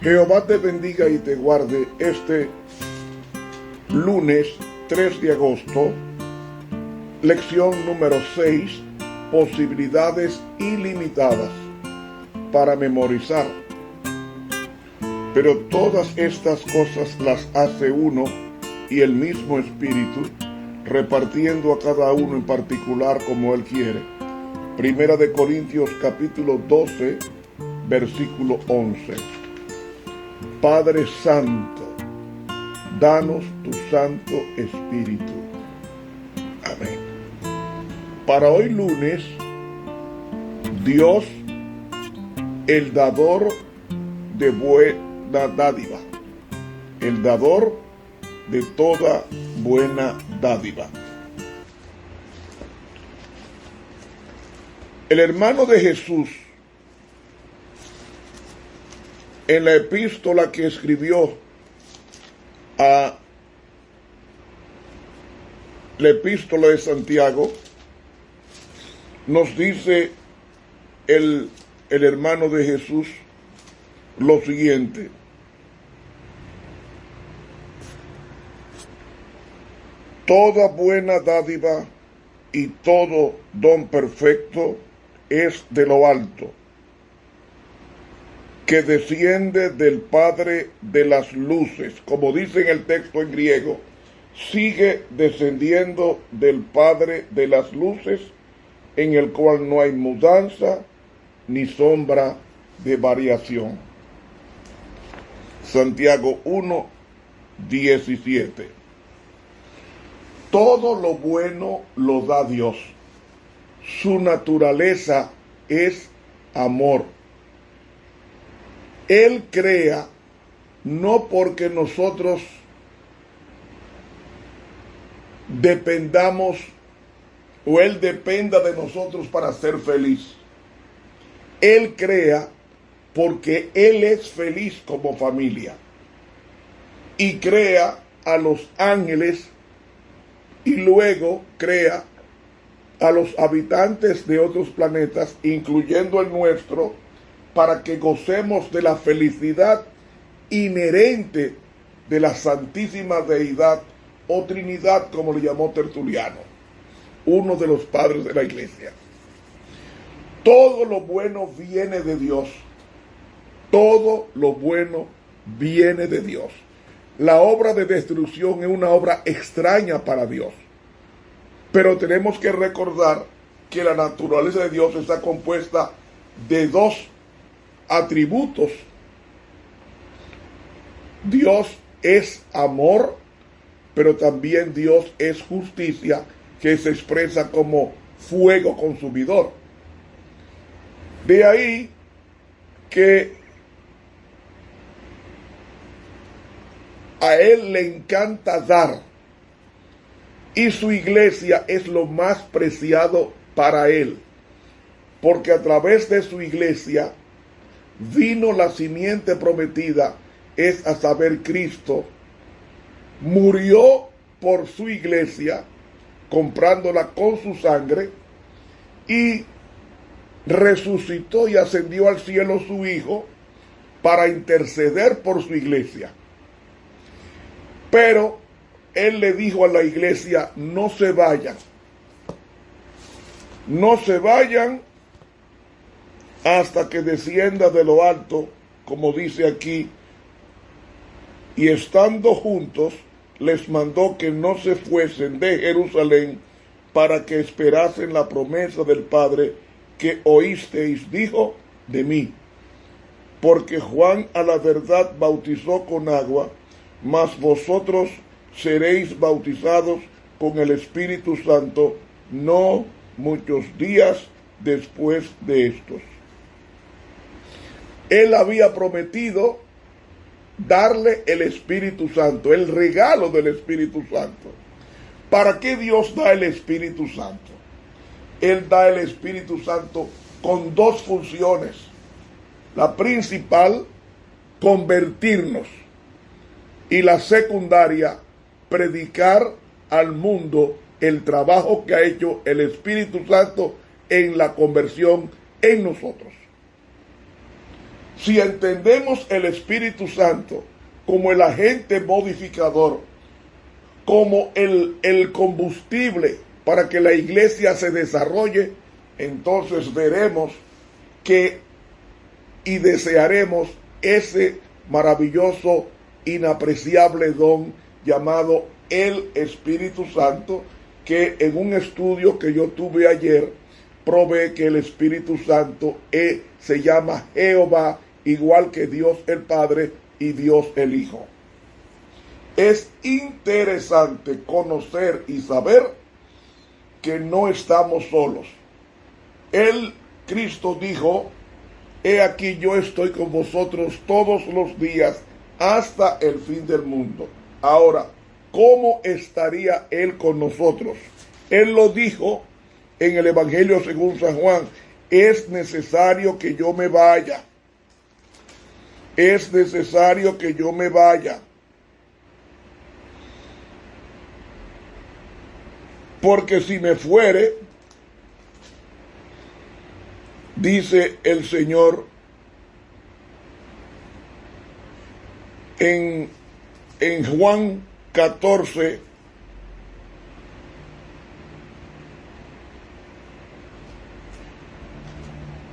Jehová te bendiga y te guarde este lunes 3 de agosto, lección número 6, posibilidades ilimitadas para memorizar. Pero todas estas cosas las hace uno y el mismo Espíritu, repartiendo a cada uno en particular como Él quiere. Primera de Corintios capítulo 12, versículo 11. Padre Santo, danos tu Santo Espíritu. Amén. Para hoy lunes, Dios, el dador de buena dádiva, el dador de toda buena dádiva. El hermano de Jesús, en la epístola que escribió a la epístola de Santiago, nos dice el hermano de Jesús lo siguiente: toda buena dádiva y todo don perfecto es de lo alto, que desciende del Padre de las luces. Como dice en el texto en griego, sigue descendiendo del Padre de las luces, en el cual no hay mudanza ni sombra de variación. Santiago 1:17. Todo lo bueno lo da Dios. Su naturaleza es amor. Él crea no porque nosotros dependamos o Él dependa de nosotros para ser feliz. Él crea porque Él es feliz como familia. Y crea a los ángeles y luego crea a los habitantes de otros planetas, incluyendo el nuestro, para que gocemos de la felicidad inherente de la Santísima Deidad o Trinidad, como le llamó Tertuliano, uno de los padres de la Iglesia. Todo lo bueno viene de Dios. Todo lo bueno viene de Dios. La obra de destrucción es una obra extraña para Dios. Pero tenemos que recordar que la naturaleza de Dios está compuesta de dos atributos. Dios es amor, pero también Dios es justicia, que se expresa como fuego consumidor. De ahí que a Él le encanta dar, y su iglesia es lo más preciado para Él, porque a través de su iglesia vino la simiente prometida, es a saber, Cristo. Murió por su iglesia, comprándola con su sangre, y resucitó y ascendió al cielo su Hijo para interceder por su iglesia. Pero Él le dijo a la iglesia: no se vayan. No se vayan hasta que descienda de lo alto, como dice aquí. Y estando juntos, les mandó que no se fuesen de Jerusalén, para que esperasen la promesa del Padre que oísteis, dijo, de mí. Porque Juan a la verdad bautizó con agua, mas vosotros seréis bautizados con el Espíritu Santo no muchos días después de estos. Él había prometido darle el Espíritu Santo, el regalo del Espíritu Santo. ¿Para qué Dios da el Espíritu Santo? Él da el Espíritu Santo con dos funciones. La principal, convertirnos. Y la secundaria, predicar al mundo el trabajo que ha hecho el Espíritu Santo en la conversión en nosotros. Si entendemos el Espíritu Santo como el agente modificador, como el combustible para que la iglesia se desarrolle, entonces veremos que y desearemos ese maravilloso, inapreciable don llamado el Espíritu Santo, que en un estudio que yo tuve ayer, probé que el Espíritu Santo se llama Jehová, igual que Dios el Padre y Dios el Hijo. Es interesante conocer y saber que no estamos solos. Cristo dijo: he aquí yo estoy con vosotros todos los días hasta el fin del mundo. Ahora, ¿cómo estaría Él con nosotros? Él lo dijo en el Evangelio según San Juan: es necesario que yo me vaya. Es necesario que yo me vaya. Porque si me fuere, dice el Señor en Juan 14,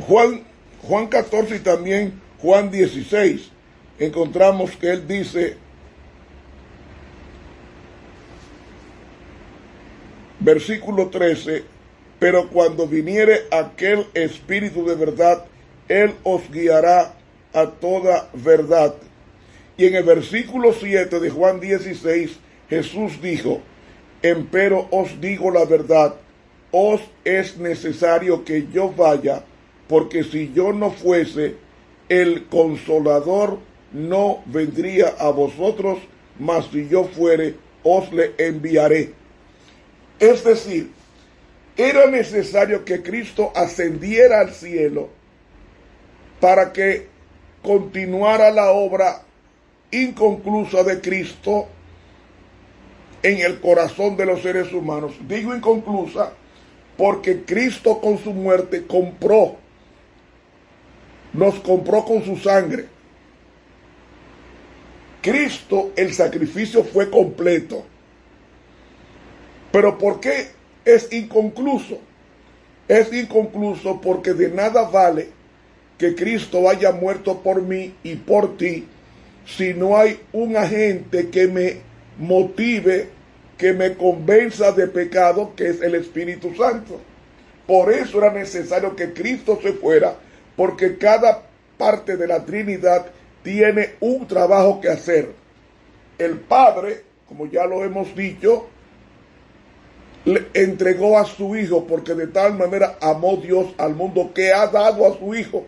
Juan 14 y también Juan 16, encontramos que Él dice, versículo 13, pero cuando viniere aquel Espíritu de verdad, Él os guiará a toda verdad. Y en el versículo 7 de Juan 16, Jesús dijo: empero os digo la verdad, os es necesario que yo vaya, porque si yo no fuese, el Consolador no vendría a vosotros, mas si yo fuere, os le enviaré. Es decir, era necesario que Cristo ascendiera al cielo para que continuara la obra inconclusa de Cristo en el corazón de los seres humanos. Digo inconclusa porque Cristo con su muerte nos compró con su sangre. Cristo, el sacrificio fue completo. Pero ¿por qué es inconcluso? Es inconcluso porque de nada vale que Cristo haya muerto por mí y por ti si no hay un agente que me motive, que me convenza de pecado, que es el Espíritu Santo. Por eso era necesario que Cristo se fuera, porque cada parte de la Trinidad tiene un trabajo que hacer. El Padre, como ya lo hemos dicho, le entregó a su Hijo, porque de tal manera amó Dios al mundo que ha dado a su Hijo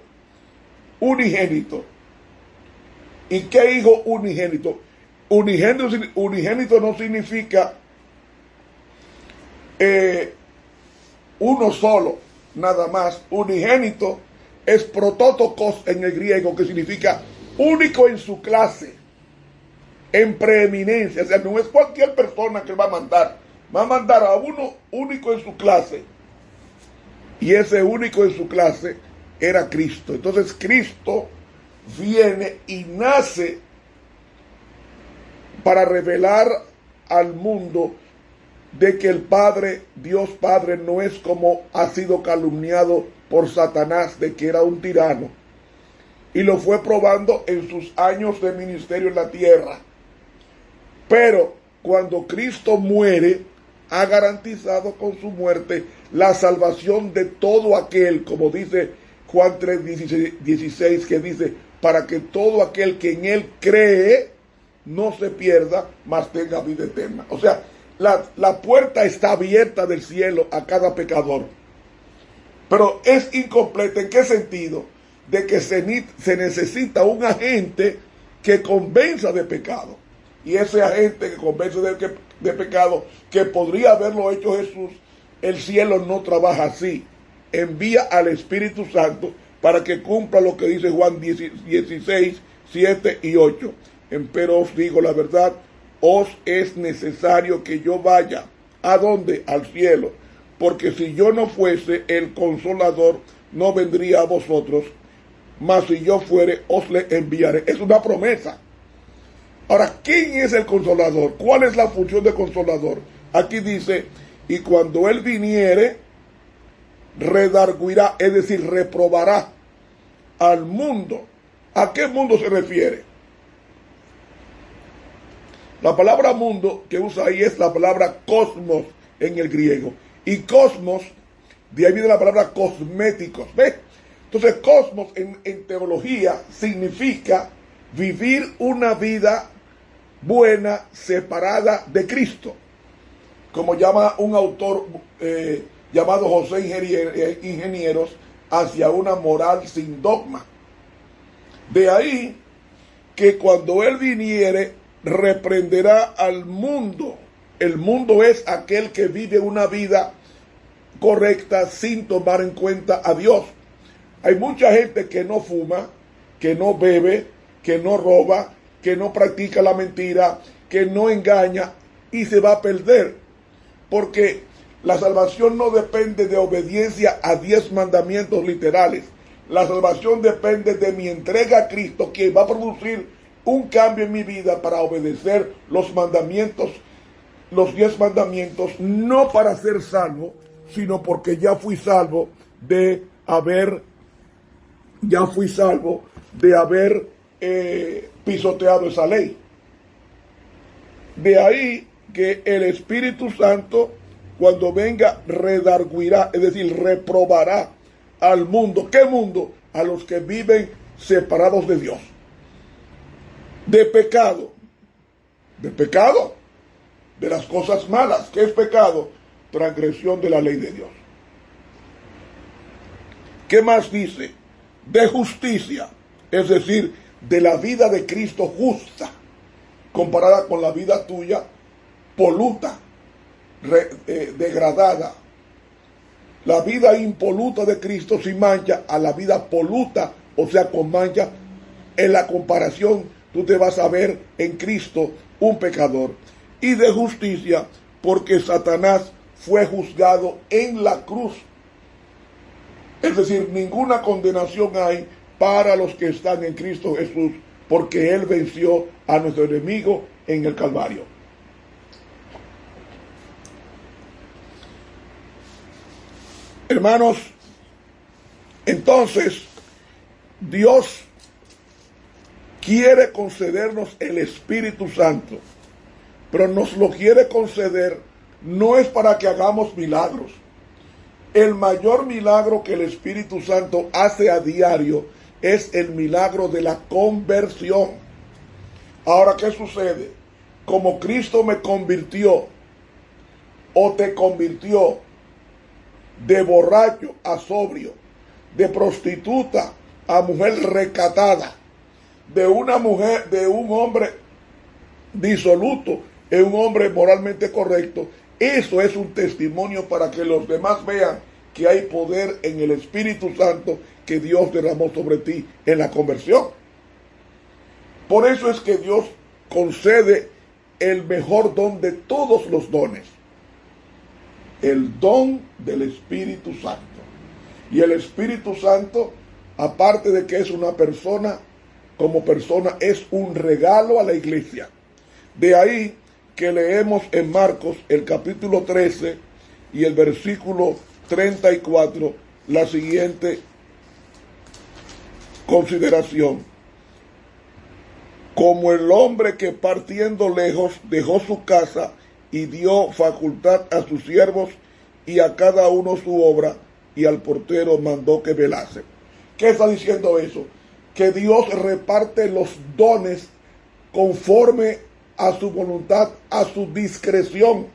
unigénito. ¿Y qué hijo unigénito? Unigénito no significa uno solo, nada más. Unigénito es prototokos en el griego, que significa único en su clase, en preeminencia. O sea, no es cualquier persona que va a mandar. Va a mandar a uno único en su clase. Y ese único en su clase era Cristo. Entonces Cristo viene y nace para revelar al mundo de que el Padre, Dios Padre, no es como ha sido calumniado por Satanás, de que era un tirano. Y lo fue probando en sus años de ministerio en la tierra. Pero cuando Cristo muere, ha garantizado con su muerte la salvación de todo aquel, como dice Juan 3:16, que dice: para que todo aquel que en Él cree no se pierda, mas tenga vida eterna. O sea, la puerta está abierta del cielo a cada pecador. Pero es incompleta. ¿En qué sentido? De que se necesita un agente que convenza de pecado. Y ese agente que convence de pecado, que podría haberlo hecho Jesús, el cielo no trabaja así. Envía al Espíritu Santo para que cumpla lo que dice Juan 16, 7 y 8. Empero os digo la verdad, os es necesario que yo vaya. ¿A dónde? Al cielo. Porque si yo no fuese, el Consolador no vendría a vosotros. mas si yo fuere, os le enviaré. Es una promesa. Ahora, ¿quién es el consolador? ¿Cuál es la función del consolador? Aquí dice, y cuando él viniere, redarguirá, es decir, reprobará al mundo. ¿A qué mundo se refiere? La palabra mundo que usa ahí es la palabra cosmos en el griego. Y cosmos, de ahí viene la palabra cosméticos. ¿Ves? Entonces, cosmos en teología significa vivir una vida buena, separada de Cristo. Como llama un autor llamado José Ingenieros, hacia una moral sin dogma. De ahí que cuando él viniere, reprenderá al mundo. El mundo es aquel que vive una vida correcta sin tomar en cuenta a Dios. Hay mucha gente que no fuma, que no bebe, que no roba, que no practica la mentira, que no engaña y se va a perder. Porque la salvación no depende de obediencia a 10 mandamientos literales. La salvación depende de mi entrega a Cristo, quien va a producir un cambio en mi vida para obedecer los mandamientos, los 10 mandamientos, no para ser salvo, sino porque ya fui salvo de haber pisoteado esa ley. De ahí que el Espíritu Santo, cuando venga, redarguirá, es decir, reprobará al mundo. ¿Qué mundo? A los que viven separados de Dios. De pecado. ¿De pecado? De las cosas malas. ¿Qué es pecado? Transgresión de la ley de Dios. ¿Qué más dice? De justicia, es decir, de la vida de Cristo justa, comparada con la vida tuya poluta, degradada. La vida impoluta de Cristo sin mancha a la vida poluta, o sea, con mancha. En la comparación, tú te vas a ver en Cristo un pecador. Y de justicia, porque Satanás fue juzgado en la cruz. Es decir, ninguna condenación hay para los que están en Cristo Jesús, porque Él venció a nuestro enemigo en el Calvario. Hermanos, entonces, Dios quiere concedernos el Espíritu Santo, pero nos lo quiere conceder no es para que hagamos milagros. El mayor milagro que el Espíritu Santo hace a diario es el milagro de la conversión. Ahora, ¿qué sucede? Como Cristo me convirtió o te convirtió de borracho a sobrio, de prostituta a mujer recatada, de una mujer, de un hombre disoluto en un hombre moralmente correcto, eso es un testimonio para que los demás vean que hay poder en el Espíritu Santo que Dios derramó sobre ti en la conversión. Por eso es que Dios concede el mejor don de todos los dones, el don del Espíritu Santo. Y el Espíritu Santo, aparte de que es una persona, como persona es un regalo a la iglesia. De ahí que leemos en Marcos el capítulo 13 y el versículo 34 la siguiente consideración. Como el hombre que partiendo lejos dejó su casa y dio facultad a sus siervos y a cada uno su obra, y al portero mandó que velase. ¿Qué está diciendo eso? Que Dios reparte los dones conforme a su voluntad, a su discreción.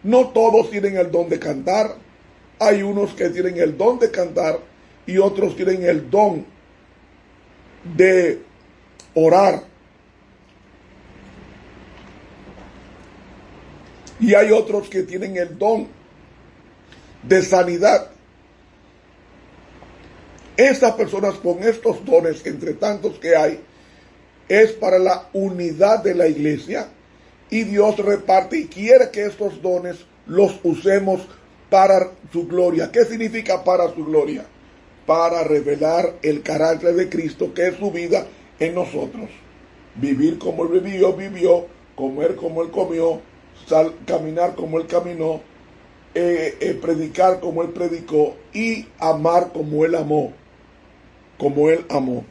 No todos tienen el don de cantar. Hay unos que tienen el don de cantar y otros tienen el don de orar. Y hay otros que tienen el don de sanidad. Estas personas con estos dones, entre tantos que hay, es para la unidad de la iglesia, y Dios reparte y quiere que estos dones los usemos para su gloria. ¿Qué significa para su gloria? para revelar el carácter de Cristo, que es su vida en nosotros. Vivir como Él vivió, comer como Él comió, caminar como Él caminó, predicar como Él predicó y amar como Él amó. Como Él amó.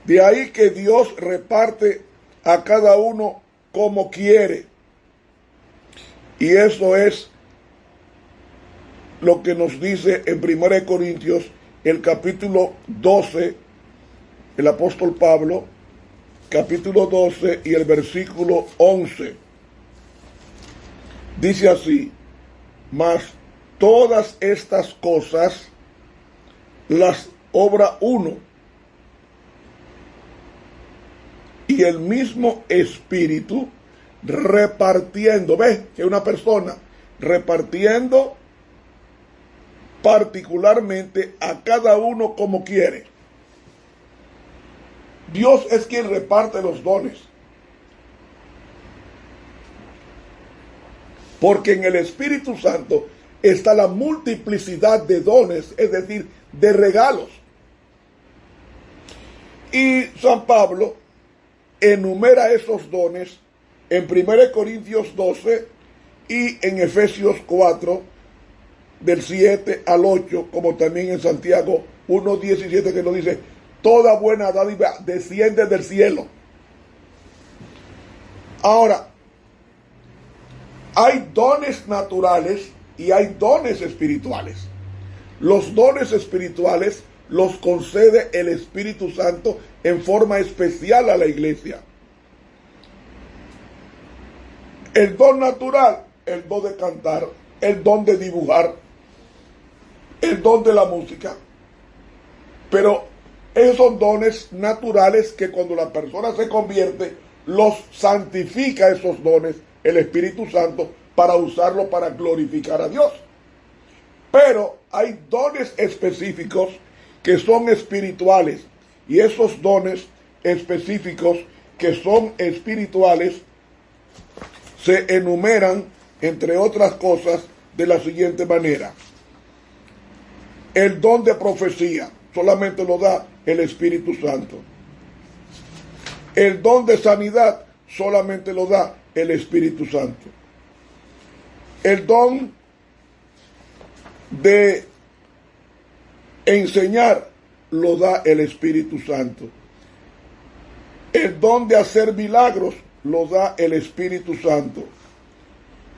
De ahí que Dios reparte a cada uno como quiere. Y eso es lo que nos dice en 1 Corintios, el capítulo 12, el apóstol Pablo, capítulo 12 y el versículo 11. Dice así: mas todas estas cosas las obra uno, y el mismo Espíritu repartiendo. ¿Ves? Que una persona repartiendo particularmente a cada uno como quiere. Dios es quien reparte los dones. Porque en el Espíritu Santo está la multiplicidad de dones, es decir, de regalos. Y San Pablo enumera esos dones en 1 Corintios 12 y en Efesios 4, del 7 al 8, como también en Santiago 1:17, que nos dice: toda buena dádiva desciende del cielo. Ahora, hay dones naturales y hay dones espirituales. Los dones espirituales los concede el Espíritu Santo en forma especial a la iglesia. El don natural, el don de cantar, el don de dibujar, el don de la música. Pero esos son dones naturales que cuando la persona se convierte, los santifica esos dones el Espíritu Santo para usarlo para glorificar a Dios. Pero hay dones específicos que son espirituales, y esos dones específicos que son espirituales se enumeran, entre otras cosas, de la siguiente manera. El don de profecía solamente lo da el Espíritu Santo. El don de sanidad solamente lo da el Espíritu Santo. El don de enseñar lo da el Espíritu Santo. El don de hacer milagros lo da el Espíritu Santo.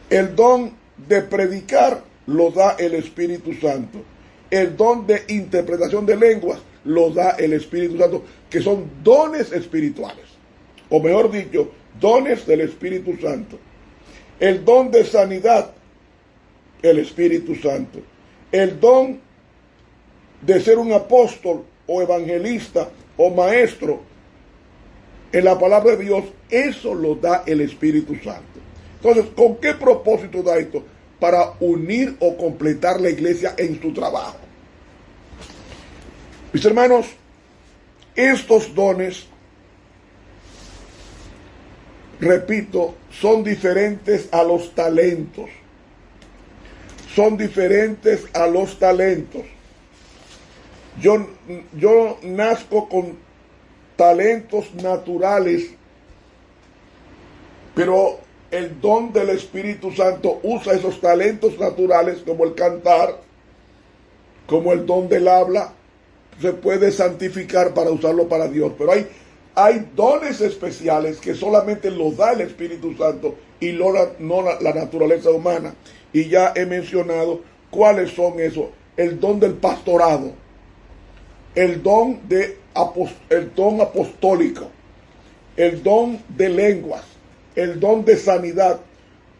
El don de predicar lo da el Espíritu Santo. El don de interpretación de lenguas lo da el Espíritu Santo, que son dones espirituales, o mejor dicho, dones del Espíritu Santo. El don de sanidad, el Espíritu Santo. El don de ser un apóstol o evangelista o maestro en la palabra de Dios, eso lo da el Espíritu Santo. Entonces, ¿con qué propósito da esto? Para unir o completar la iglesia en su trabajo. Mis hermanos, estos dones, repito, son diferentes a los talentos. Son diferentes a los talentos. Yo nazco con talentos naturales, pero el don del Espíritu Santo usa esos talentos naturales, como el cantar, como el don del habla, se puede santificar para usarlo para Dios. Pero hay dones especiales que solamente los da el Espíritu Santo y no la naturaleza humana. Y ya he mencionado cuáles son esos. El don del pastorado, el don apostólico, el don de lenguas, el don de sanidad,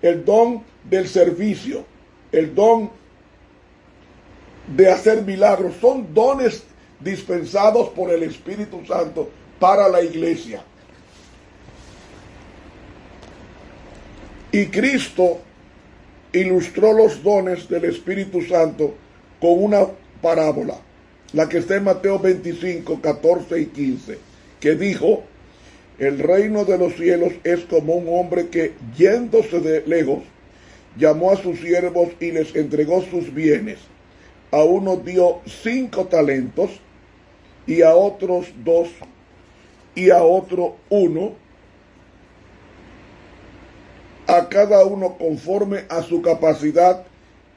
el don del servicio, el don de hacer milagros. Son dones dispensados por el Espíritu Santo para la iglesia. Y Cristo ilustró los dones del Espíritu Santo con una parábola, la que está en Mateo 25, 14 y 15, que dijo: el reino de los cielos es como un hombre que, yéndose de lejos, llamó a sus siervos y les entregó sus bienes. a unos dio 5 talentos, y a otros 2, y a otro 1, a cada uno conforme a su capacidad,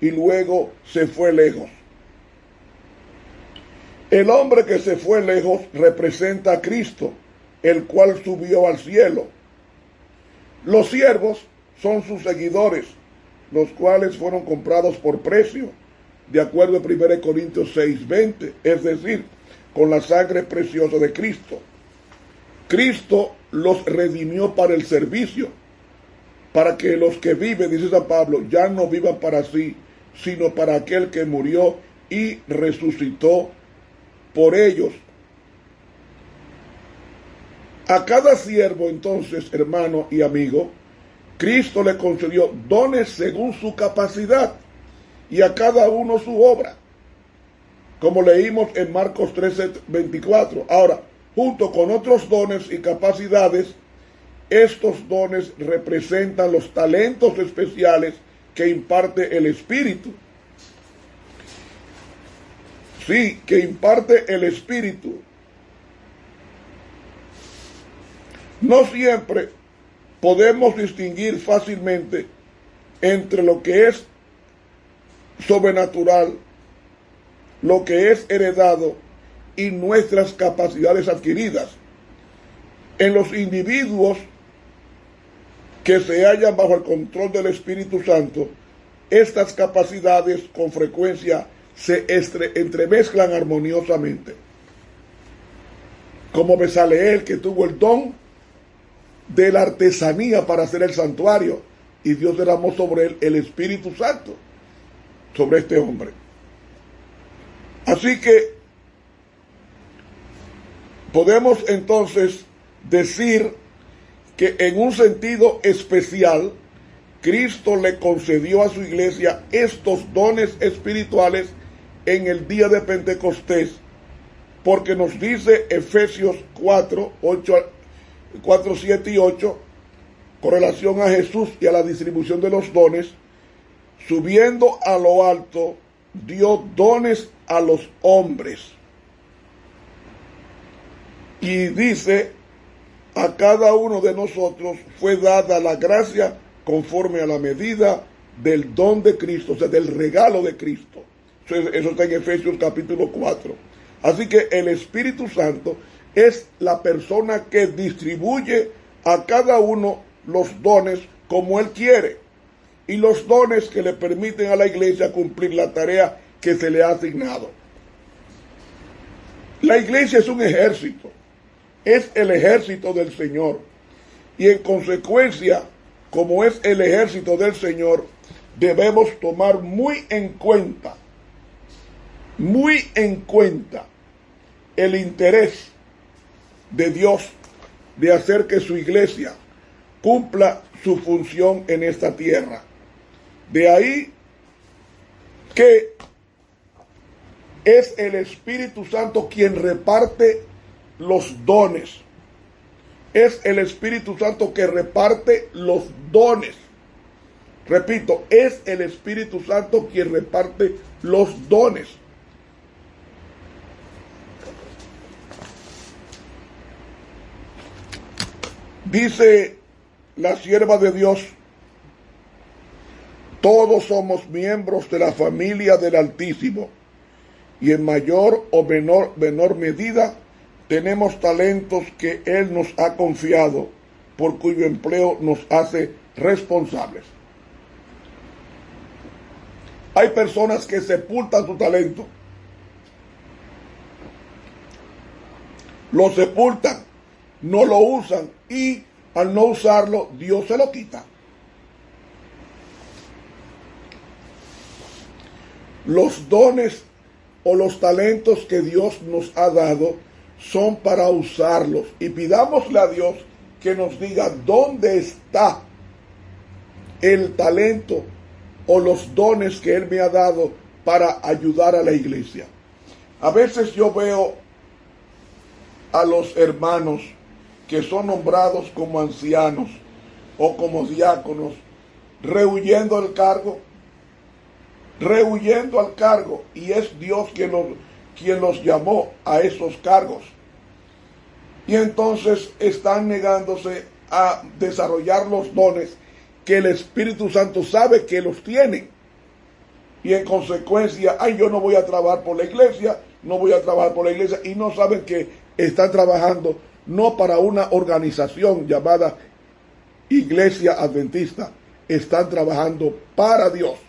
y luego se fue lejos. El hombre que se fue lejos representa a Cristo, el cual subió al cielo. Los siervos son sus seguidores, los cuales fueron comprados por precio, de acuerdo a 1 Corintios 6:20, es decir, con la sangre preciosa de Cristo. Cristo los redimió para el servicio, para que los que viven, dice San Pablo, ya no vivan para sí, sino para aquel que murió y resucitó por ellos. A cada siervo, entonces, hermano y amigo, Cristo le concedió dones según su capacidad, y a cada uno su obra, como leímos en Marcos 13:24. Ahora, junto con otros dones y capacidades, estos dones representan los talentos especiales que imparte el Espíritu. Sí, que imparte el Espíritu. No siempre podemos distinguir fácilmente entre lo que es sobrenatural, lo que es heredado y nuestras capacidades adquiridas. En los individuos que se hallan bajo el control del Espíritu Santo, estas capacidades con frecuencia se entremezclan armoniosamente. Como Bezaleel, que tuvo el don de la artesanía para hacer el santuario, y Dios derramó sobre él el Espíritu Santo, sobre este hombre. Así que podemos entonces decir que en un sentido especial, Cristo le concedió a su iglesia estos dones espirituales en el día de Pentecostés, porque nos dice Efesios 4, 7 y 8, con relación a Jesús y a la distribución de los dones: subiendo a lo alto, dio dones a los hombres. Y dice, a cada uno de nosotros fue dada la gracia conforme a la medida del don de Cristo, o sea, del regalo de Cristo. Eso está en Efesios capítulo 4. Así que el Espíritu Santo es la persona que distribuye a cada uno los dones como Él quiere, y los dones que le permiten a la iglesia cumplir la tarea que se le ha asignado. La iglesia es un ejército, es el ejército del Señor, y en consecuencia, como es el ejército del Señor, debemos tomar muy en cuenta el interés de Dios de hacer que su iglesia cumpla su función en esta tierra. De ahí que es el Espíritu Santo quien reparte los dones. Es el Espíritu Santo que reparte los dones. Repito, es el Espíritu Santo quien reparte los dones. Dice la sierva de Dios: todos somos miembros de la familia del Altísimo, y en mayor o menor medida tenemos talentos que Él nos ha confiado, por cuyo empleo nos hace responsables. Hay personas que sepultan su talento. Lo sepultan, no lo usan, y al no usarlo, Dios se lo quita. Los dones o los talentos que Dios nos ha dado son para usarlos, y pidámosle a Dios que nos diga dónde está el talento o los dones que Él me ha dado para ayudar a la iglesia. A veces yo veo a los hermanos que son nombrados como ancianos o como diáconos rehuyendo el cargo. rehuyendo al cargo, y es Dios quien los llamó a esos cargos. Y entonces están negándose a desarrollar los dones que el Espíritu Santo sabe que los tienen. Y en consecuencia, yo no voy a trabajar por la iglesia, no voy a trabajar por la iglesia, y no saben que están trabajando no para una organización llamada Iglesia Adventista, están trabajando para Dios.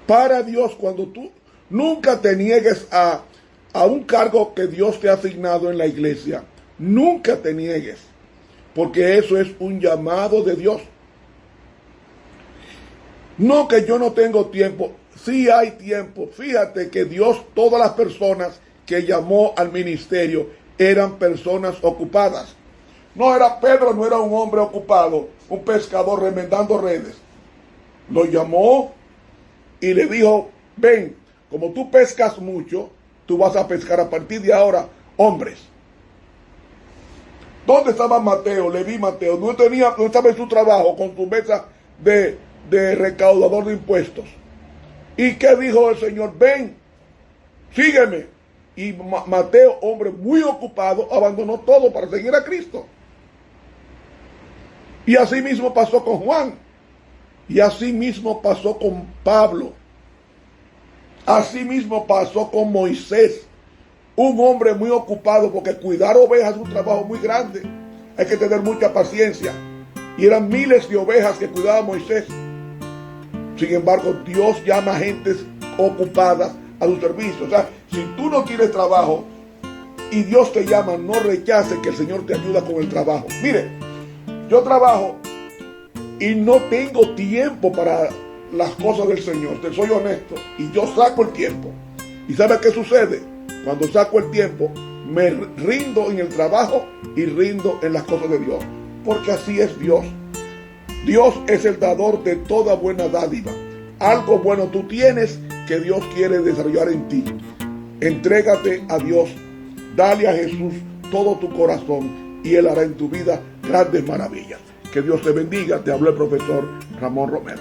Para Dios, cuando tú nunca te niegues a un cargo que Dios te ha asignado en la iglesia, nunca te niegues, porque eso es un llamado de Dios. No que yo no tengo tiempo, sí hay tiempo. Fíjate que Dios, todas las personas que llamó al ministerio eran personas ocupadas. No era Pedro, no era un hombre ocupado, un pescador remendando redes. Lo llamó y le dijo, ven, como tú pescas mucho, tú vas a pescar a partir de ahora hombres. ¿Dónde estaba Mateo? Le vi Mateo. No estaba en su trabajo con su mesa de recaudador de impuestos. ¿Y qué dijo el Señor? Ven, sígueme. Y Mateo, hombre muy ocupado, abandonó todo para seguir a Cristo. Y así mismo pasó con Juan. Y así mismo pasó con Pablo. Así mismo pasó con Moisés. Un hombre muy ocupado, porque cuidar ovejas es un trabajo muy grande. Hay que tener mucha paciencia. Y eran miles de ovejas que cuidaba Moisés. Sin embargo, Dios llama a gentes ocupadas a su servicio. O sea, si tú no tienes trabajo y Dios te llama, no rechaces que el Señor te ayuda con el trabajo. Mire, yo trabajo y no tengo tiempo para las cosas del Señor. Te soy honesto. Y yo saco el tiempo. ¿Y sabe qué sucede? Cuando saco el tiempo, me rindo en el trabajo y rindo en las cosas de Dios. Porque así es Dios. Dios es el dador de toda buena dádiva. Algo bueno tú tienes que Dios quiere desarrollar en ti. Entrégate a Dios. Dale a Jesús todo tu corazón y Él hará en tu vida grandes maravillas. Que Dios te bendiga. Te habló el profesor Ramón Romero.